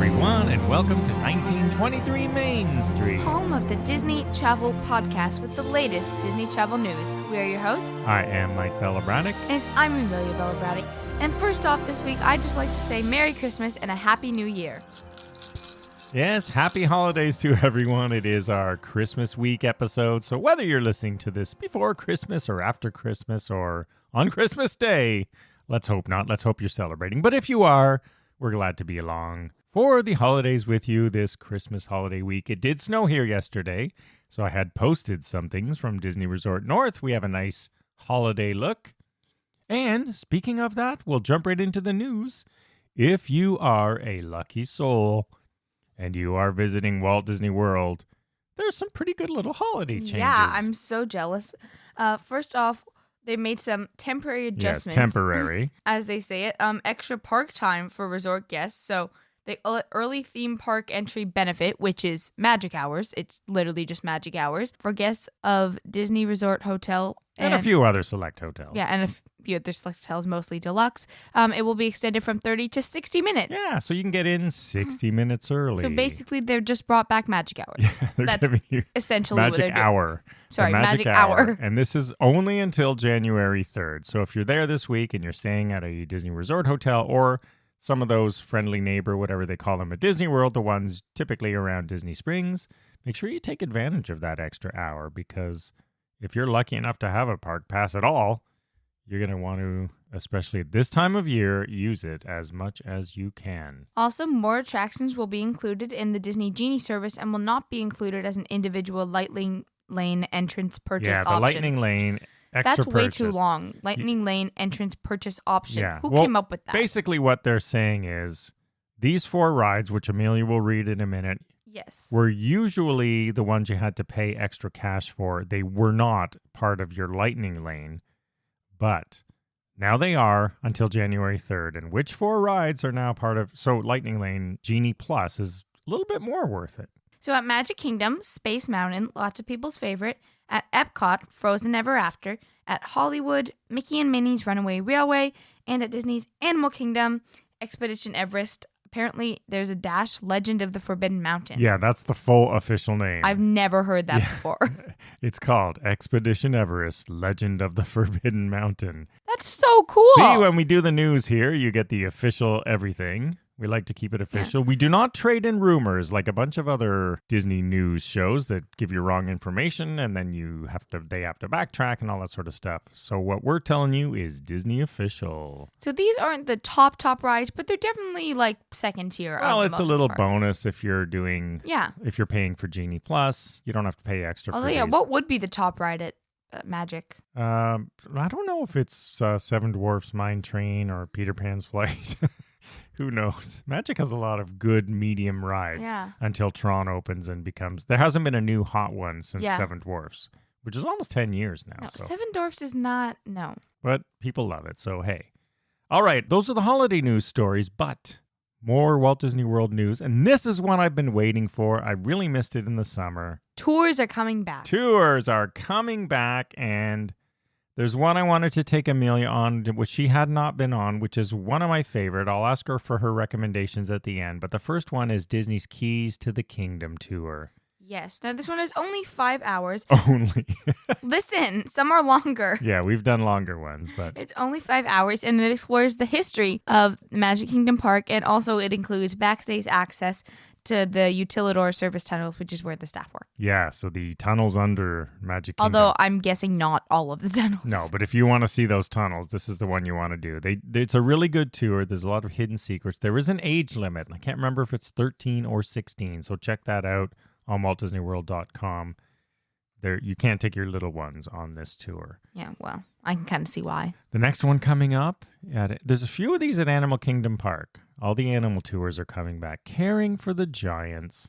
everyone, and welcome to 1923 Main Street. Home of the Disney Travel Podcast with the latest Disney travel news. We are your hosts. I am Mike Bellabradic. And I'm Amelia Bellabradic. And first off this week, I'd just like to say Merry Christmas and a Happy New Year. Yes, happy holidays to everyone. It is our Christmas week episode, so whether you're listening to this before Christmas or after Christmas or on Christmas Day, let's hope not. Let's hope you're celebrating. But if you are, we're glad to be along for the holidays with you this Christmas holiday week. It did snow here yesterday, so I had posted some things from Disney Resort North. We have a nice holiday look. And speaking of that, we'll jump right into the news. If you are a lucky soul and you are visiting Walt Disney World, there's some pretty good little holiday changes. Yeah, I'm so jealous. First off, they made some temporary adjustments. Yes, temporary. As they say it. Extra park time for resort guests. So the early theme park entry benefit, which is magic hours. It's literally just magic hours for guests of Disney Resort Hotel. And a few other select hotels. Yeah, and a few other select hotels, mostly deluxe. It will be extended from 30 to 60 minutes. Yeah, so you can get in 60 minutes early. So basically, they've just brought back magic hours. Yeah, That's giving you essentially what they're magic doing. hour. Sorry, The magic hour. And this is only until January 3rd. So if you're there this week and you're staying at a Disney Resort Hotel or some of those friendly neighbor, whatever they call them at Disney World, the ones typically around Disney Springs, make sure you take advantage of that extra hour, because if you're lucky enough to have a park pass at all, you're going to want to, especially at this time of year, use it as much as you can. Also, more attractions will be included in the Disney Genie service and will not be included as an individual Lightning Lane entrance purchase option. Yeah, the Lightning Lane extra That's way purchase. too long. Lightning Lane entrance purchase option. Yeah. Who came up with that? Basically what they're saying is these 4 rides, which Amelia will read in a minute, Yes. were usually the ones you had to pay extra cash for. They were not part of your Lightning Lane, but now they are until January 3rd. And which 4 rides are now part of... So Lightning Lane Genie Plus is a little bit more worth it. So at Magic Kingdom, Space Mountain, lots of people's favorite. At EPCOT, Frozen Ever After. At Hollywood, Mickey and Minnie's Runaway Railway. And at Disney's Animal Kingdom, Expedition Everest. Apparently, there's a dash Legend of the Forbidden Mountain. Yeah, that's the full official name. I've never heard that before. It's called Expedition Everest, Legend of the Forbidden Mountain. That's so cool. See, when we do the news here, you get the official everything. We like to keep it official. Yeah. We do not trade in rumors like a bunch of other Disney news shows that give you wrong information and then they have to backtrack and all that sort of stuff. So what we're telling you is Disney official. So these aren't the top rides, but they're definitely like second tier. Well, it's a little bonus if you're doing. Yeah. If you're paying for Genie Plus, you don't have to pay extra for these. What would be the top ride at Magic? I don't know if it's Seven Dwarfs Mine Train or Peter Pan's Flight. Who knows? Magic has a lot of good medium rides until Tron opens and becomes... There hasn't been a new hot one since Seven Dwarfs, which is almost 10 years now. No, so. Seven Dwarfs is not... No. But people love it, so hey. All right, those are the holiday news stories, but more Walt Disney World news, and this is one I've been waiting for. I really missed it in the summer. Tours are coming back. Tours are coming back, and... There's one I wanted to take Amelia on, which she had not been on, which is one of my favorite. I'll ask her for her recommendations at the end. But the first one is Disney's Keys to the Kingdom tour. Yes. Now, this one is only 5 hours. Only. Listen, some are longer. Yeah, we've done longer ones, but... It's only 5 hours, and it explores the history of the Magic Kingdom Park, and also it includes backstage access to the Utilidor service tunnels, which is where the staff work. Yeah, so the tunnels under Magic Kingdom. Although I'm guessing not all of the tunnels. No, but if you want to see those tunnels, this is the one you want to do. It's a really good tour. There's a lot of hidden secrets. There is an age limit. I can't remember if it's 13 or 16, so check that out on WaltDisneyWorld.com. You can't take your little ones on this tour. Yeah, well, I can kind of see why. The next one coming up, there's a few of these at Animal Kingdom Park. All the animal tours are coming back. Caring for the Giants.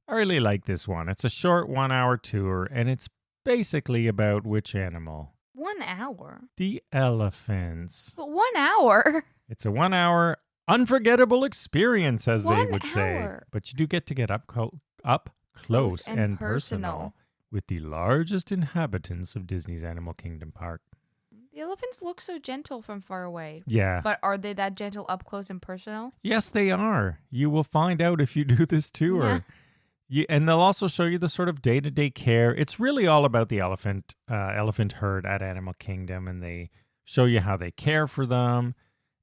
I really like this one. It's a short 1-hour tour, and it's basically about which animal? 1 hour? The elephants. But 1 hour? It's a 1-hour unforgettable experience, as they would say. 1 hour. But you do get to get up close and personal with the largest inhabitants of Disney's Animal Kingdom Park. The Elephants look so gentle from far away. Yeah. But are they that gentle up close and personal? Yes, they are. You will find out if you do this tour. And they'll also show you the sort of day-to-day care. It's really all about the elephant herd at Animal Kingdom, and they show you how they care for them.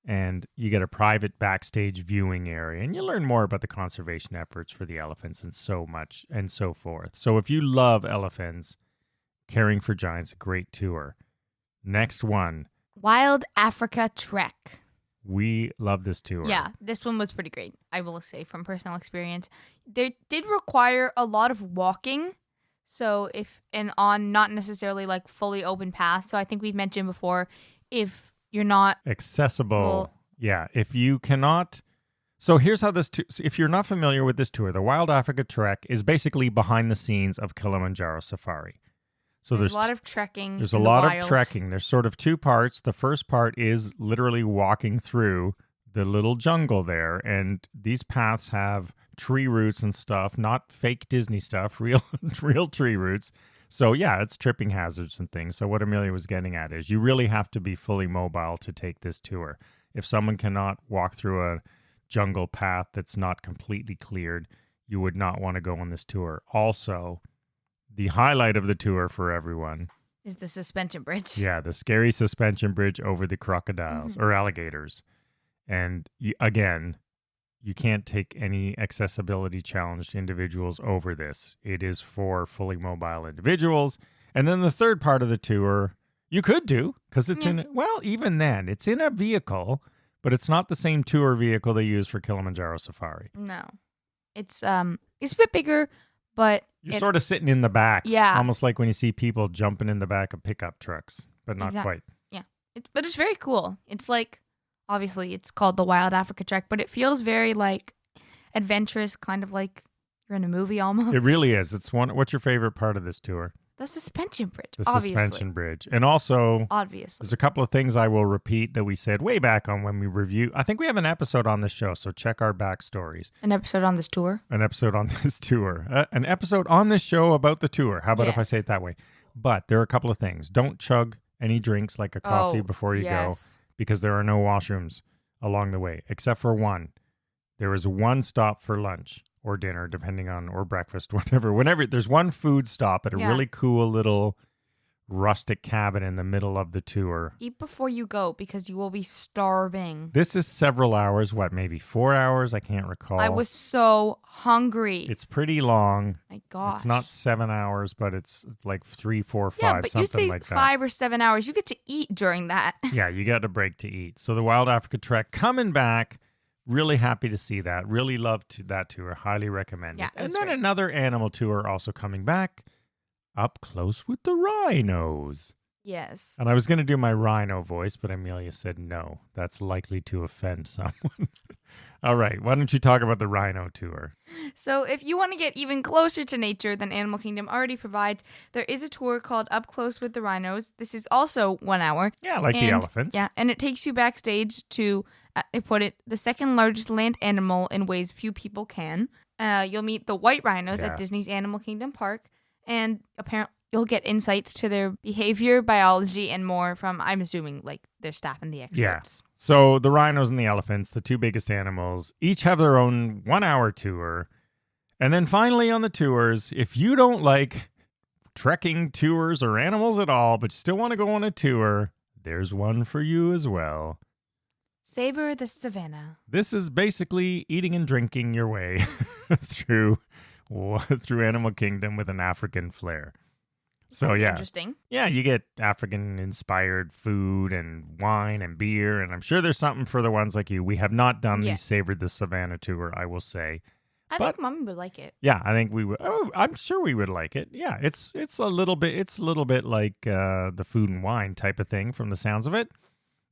And you get a private backstage viewing area, and you learn more about the conservation efforts for the elephants and so much and so forth. So if you love elephants, Caring for Giants, a great tour. Next one. Wild Africa Trek. We love this tour. Yeah, this one was pretty great, I will say, from personal experience. They did require a lot of walking, on not necessarily like fully open paths. So I think we've mentioned before, if you're not accessible, if you cannot. So here's how if you're not familiar with this tour, the Wild Africa Trek is basically behind the scenes of Kilimanjaro Safari. So there's a lot of trekking. There's a lot of trekking. There's sort of two parts. The first part is literally walking through the little jungle there, and these paths have tree roots and stuff, not fake Disney stuff, real tree roots. So yeah, it's tripping hazards and things. So what Amelia was getting at is you really have to be fully mobile to take this tour. If someone cannot walk through a jungle path that's not completely cleared, you would not want to go on this tour. Also, the highlight of the tour for everyone is the suspension bridge. Yeah, the scary suspension bridge over the crocodiles or alligators. And again, you can't take any accessibility challenged individuals over this. It is for fully mobile individuals. And then the third part of the tour, you could do, because it's even then, it's in a vehicle, but it's not the same tour vehicle they use for Kilimanjaro Safari. No. It's a bit bigger, but you're sort of sitting in the back. Yeah. Almost like when you see people jumping in the back of pickup trucks, but not quite. Yeah. But it's very cool. It's like, obviously, it's called the Wild Africa Trek, but it feels very like adventurous, kind of like you're in a movie almost. It really is. What's your favorite part of this tour? The suspension bridge, obviously. The suspension bridge. And also, there's a couple of things I will repeat that we said way back on when we review. I think we have an episode on this show, so check our backstories. An episode on this tour? An episode on this tour. An episode on this show about the tour. How about if I say it that way? But there are a couple of things. Don't chug any drinks like a coffee before you go, because there are no washrooms along the way, except for one. There is one stop for lunch or dinner, depending on, or breakfast, whatever. Whenever there's one food stop at a really cool little rustic cabin in the middle of the tour. Eat before you go, because you will be starving. This is several hours, maybe 4 hours? I can't recall. I was so hungry. It's pretty long. My gosh. It's not 7 hours, but it's like 3, 4, 5, but something like that. 5 or 7 hours. You get to eat during that. Yeah, you got a break to eat. So the Wild Africa Trek coming back. Really happy to see that. Really loved that tour. Highly recommend it. And then another animal tour also coming back. Up Close with the Rhinos. Yes. And I was going to do my rhino voice, but Amelia said no. That's likely to offend someone. All right. Why don't you talk about the rhino tour? So if you want to get even closer to nature than Animal Kingdom already provides, there is a tour called Up Close with the Rhinos. This is also 1 hour. Yeah, like the elephants. Yeah, and it takes you backstage to, they put it, the second largest land animal in ways few people can. You'll meet the white rhinos at Disney's Animal Kingdom Park, and apparently you'll get insights to their behavior, biology, and more from, I'm assuming, like their staff and the experts. Yeah. So the rhinos and the elephants, the two biggest animals, each have their own 1 hour tour. And then finally on the tours, if you don't like trekking tours or animals at all, but still want to go on a tour, there's one for you as well. Savor the Savannah. This is basically eating and drinking your way through Animal Kingdom with an African flair. So that's interesting. Yeah, you get African-inspired food and wine and beer, and I'm sure there's something for the ones like you. We have not done the Savored the Savannah tour, I will say. I think Mommy would like it. Yeah, I think we would. Oh, I'm sure we would like it. Yeah, it's a little bit like the food and wine type of thing from the sounds of it.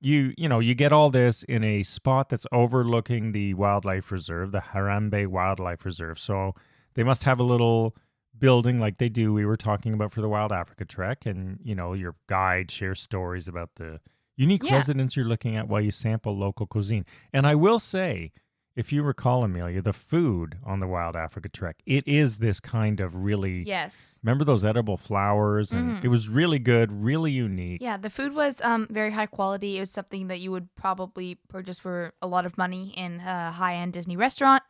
You get all this in a spot that's overlooking the wildlife reserve, the Harambe Wildlife Reserve. So they must have a little building like they do. We were talking about for the Wild Africa Trek, and your guide shares stories about the unique residents you're looking at while you sample local cuisine. And I will say, if you recall, Amelia, the food on the Wild Africa Trek, it is this kind of really... Yes. Remember those edible flowers? And it was really good, really unique. Yeah, the food was very high quality. It was something that you would probably purchase for a lot of money in a high-end Disney restaurant.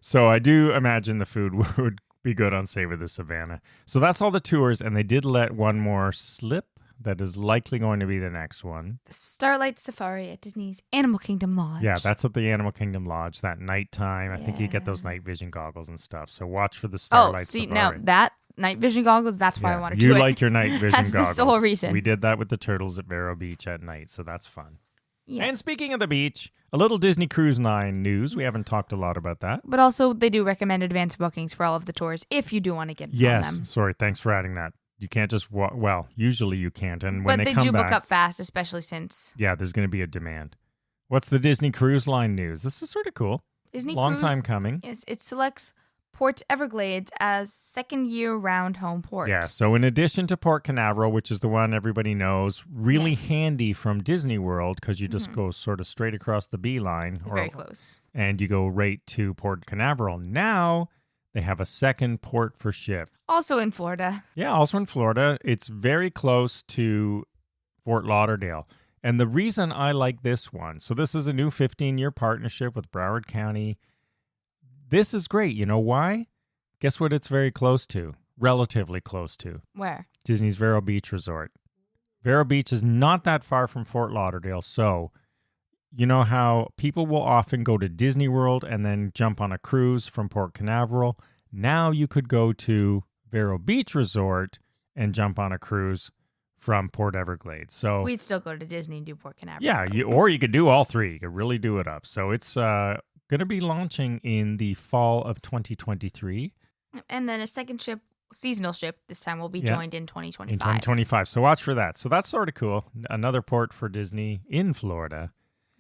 So I do imagine the food would be good on Save the Savannah. So that's all the tours, and they did let one more slip. That is likely going to be the next one. The Starlight Safari at Disney's Animal Kingdom Lodge. Yeah, that's at the Animal Kingdom Lodge, that nighttime. I think you get those night vision goggles and stuff. So watch for the Starlight Safari. Now that night vision goggles, that's why I want to do it. You like your night vision goggles. That's the sole reason. We did that with the turtles at Vero Beach at night, so that's fun. Yeah. And speaking of the beach, a little Disney Cruise Line news. We haven't talked a lot about that. But also, they do recommend advance bookings for all of the tours if you do want to get on them. Yes, sorry, thanks for adding that. You can't just well, usually you can't. And when but they they come do back, book up fast, especially since... Yeah, there's going to be a demand. What's the Disney Cruise Line news? This is sort of cool. Disney Long Cruise, time coming. Yes, it selects Port Everglades as second year-round home port. Yeah, so in addition to Port Canaveral, which is the one everybody knows, really handy from Disney World because you just go sort of straight across the beeline. Very close. And you go right to Port Canaveral. Now they have a second port for ship. Also in Florida. Yeah, also in Florida. It's very close to Fort Lauderdale. And the reason I like this one, so this is a new 15-year partnership with Broward County. This is great. You know why? Guess what it's very close to? Relatively close to. Where? Disney's Vero Beach Resort. Vero Beach is not that far from Fort Lauderdale, so you know how people will often go to Disney World and then jump on a cruise from Port Canaveral? Now you could go to Vero Beach Resort and jump on a cruise from Port Everglades. So we'd still go to Disney and do Port Canaveral. Yeah, or you could do all three. You could really do it up. So it's going to be launching in the fall of 2023. And then a second ship, seasonal ship, this time will be joined in 2025. In 2025. So watch for that. So that's sort of cool. Another port for Disney in Florida.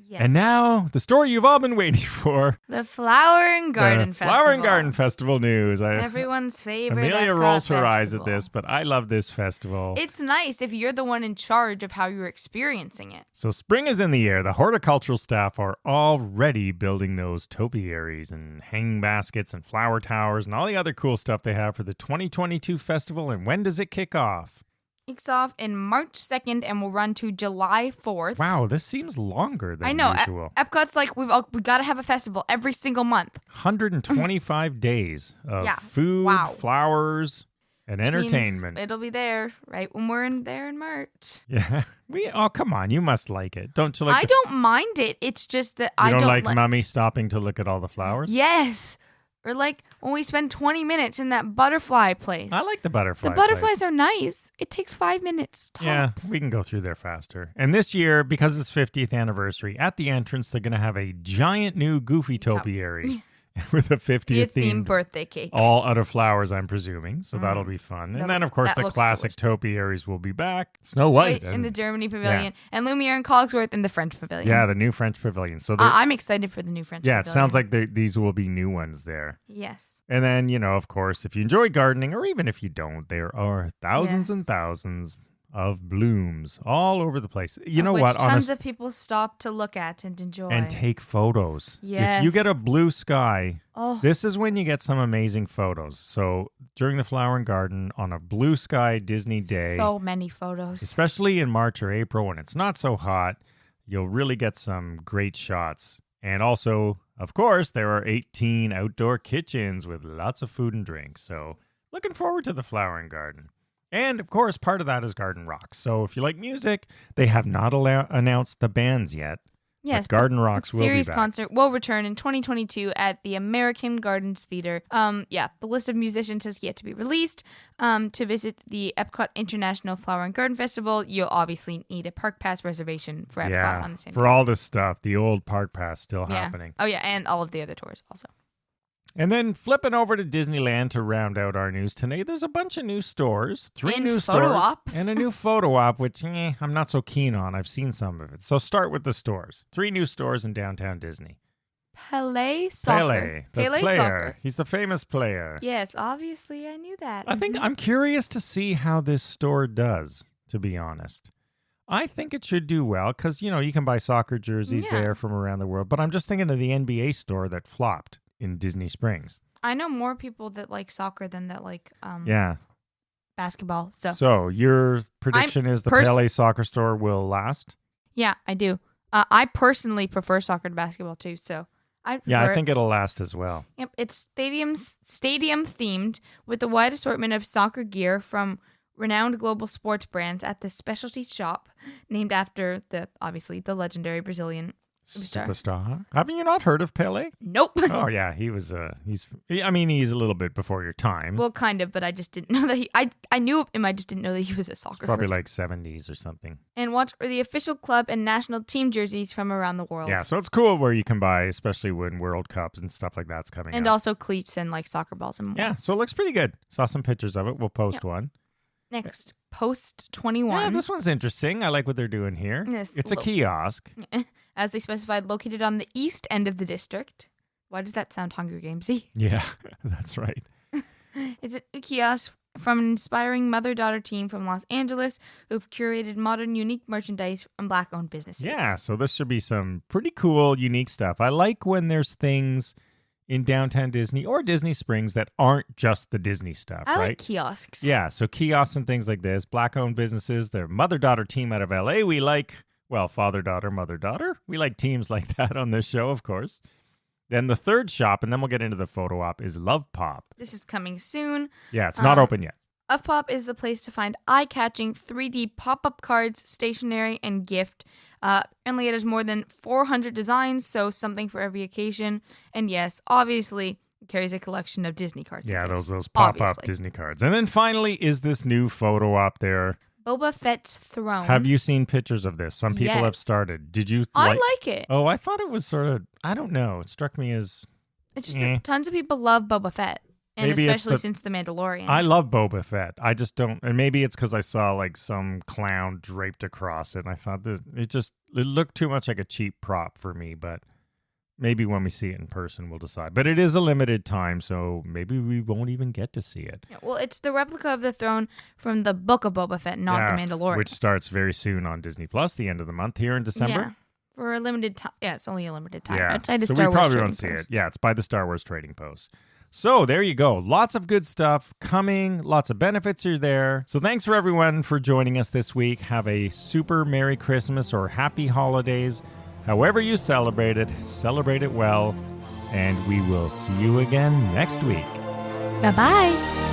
Yes. And now, the story you've all been waiting for. The Flower and Garden Festival. Flower and Garden Festival news. Everyone's favorite Amelia Epcot rolls her eyes festival. at this, but I love this festival. It's nice if you're the one in charge of how you're experiencing it. So spring is in the air. The horticultural staff are already building those topiaries and hanging baskets and flower towers and all the other cool stuff they have for the 2022 festival. And when does it kick off? Kicks off in March 2nd and will run to July 4th. Wow, this seems longer than I know. usual. Epcot's like, we got to have a festival every single month. 125 days of food, flowers, and Which entertainment. means it'll be there right when we're there in March. Yeah. Oh, come on. You must like it. Don't you like I don't mind it. It's just that I don't like Mummy stopping to look at all the flowers? Yes. Or like when we spend 20 minutes in that butterfly place. I like the butterfly The butterflies place. are nice. It takes 5 minutes tops. Yeah, we can go through there faster. And this year, because it's 50th anniversary, at the entrance, they're going to have a giant new Goofy topiary with a 50th themed birthday cake. All out of flowers, I'm presuming. So that'll be fun. And then, of course, the classic topiaries will be back. Snow White. In the Germany Pavilion. And Lumiere and Cogsworth in the French Pavilion. Yeah, the new French Pavilion. So I'm excited for the new French Pavilion. Yeah, it sounds like these will be new ones there. Yes. And then, of course, if you enjoy gardening, or even if you don't, there are thousands and thousands of blooms all over the place. You know what? Tons of people stop to look at and enjoy. And take photos. Yes. If you get a blue sky, this is when you get some amazing photos. So during the Flower and Garden on a blue sky Disney day. So many photos. Especially in March or April when it's not so hot, you'll really get some great shots. And also, of course, there are 18 outdoor kitchens with lots of food and drinks. So looking forward to the Flower and Garden. And, of course, part of that is Garden Rocks. So if you like music, they have not announced the bands yet. Yes, Garden Rocks will be back. Series concert will return in 2022 at the American Gardens Theater. The list of musicians has yet to be released. To visit the Epcot International Flower and Garden Festival, you'll obviously need a Park Pass reservation for Epcot on the same day. For all this stuff, the old Park Pass still happening. Oh, yeah, and all of the other tours also. And then flipping over to Disneyland to round out our news today, there's a bunch of new stores, new photo stores, ops. and a new photo op, which I'm not so keen on. I've seen some of it. So start with the stores. 3 new stores in downtown Disney. Pele Soccer. Pele player. Soccer. He's the famous player. Yes, obviously I knew that. I think I'm curious to see how this store does, to be honest. I think it should do well because, you can buy soccer jerseys Yeah. there from around the world. But I'm just thinking of the NBA store that flopped in Disney Springs. I know more people that like soccer than that like Yeah. basketball. So So your prediction is the Pele soccer store will last? yeah, I do. I personally prefer soccer to basketball too. So I prefer Yeah, I think it'll last as well. Yep, it's stadium themed with a wide assortment of soccer gear from renowned global sports brands at this specialty shop named after the legendary Brazilian Superstar. Haven't you not heard of Pele? Nope. Oh yeah, he's a little bit before your time. Well, kind of, but I just didn't know that I knew of him. I just didn't know that he was a soccer Probably person. like 70s or something. And watch for the official club and national team jerseys from around the world. Yeah, so it's cool where you can buy, especially when World Cups and stuff like that's coming And up. also cleats and like soccer balls and more. Yeah, so it looks pretty good. Saw some pictures of it. We'll post one. Next, Post 21. Yeah, this one's interesting. I like what they're doing here. Yes, It's a kiosk. As they specified, located on the east end of the district. Why does that sound Hunger Gamesy? Yeah, that's right. It's a kiosk from an inspiring mother-daughter team from Los Angeles who've curated modern, unique merchandise from Black-owned businesses. Yeah, so this should be some pretty cool, unique stuff. I like when there's things in downtown Disney or Disney Springs that aren't just the Disney stuff, I right? like kiosks. Yeah, so kiosks and things like this, Black-owned businesses, they're mother-daughter team out of LA. We like, well, father-daughter, mother-daughter. We like teams like that on this show, of course. Then the third shop, and then we'll get into the photo op, is Love Pop. This is coming soon. Yeah, it's not open yet. Love Pop is the place to find eye-catching 3D pop-up cards, stationery, and gift. Apparently, it has more than 400 designs, so something for every occasion. And yes, obviously, it carries a collection of Disney cards. Yeah, and gifts, those pop-up obviously. Disney cards. And then finally is this new photo op there. Boba Fett's throne. Have you seen pictures of this? Some people have Yes. started. Did you I like it. Oh, I thought it was sort of, I don't know. It struck me as, It's just that tons of people love Boba Fett. And Maybe it's especially since The Mandalorian. I love Boba Fett. I just don't, and maybe it's because I saw like some clown draped across it. And I thought that it looked too much like a cheap prop for me, but maybe when we see it in person, we'll decide. But it is a limited time, so maybe we won't even get to see it. Yeah, well, it's the replica of the throne from the Book of Boba Fett, not The Mandalorian. Which starts very soon on Disney Plus, the end of the month here in December. Yeah, for a limited time. Yeah, it's only a limited time. Yeah, Outside of so Star we Wars probably Trading won't see Post. it. Yeah, it's by the Star Wars Trading Post. So there you go. Lots of good stuff coming. Lots of benefits are there. So thanks for everyone for joining us this week. Have a super Merry Christmas or Happy Holidays. However you celebrate it well. And we will see you again next week. Bye-bye.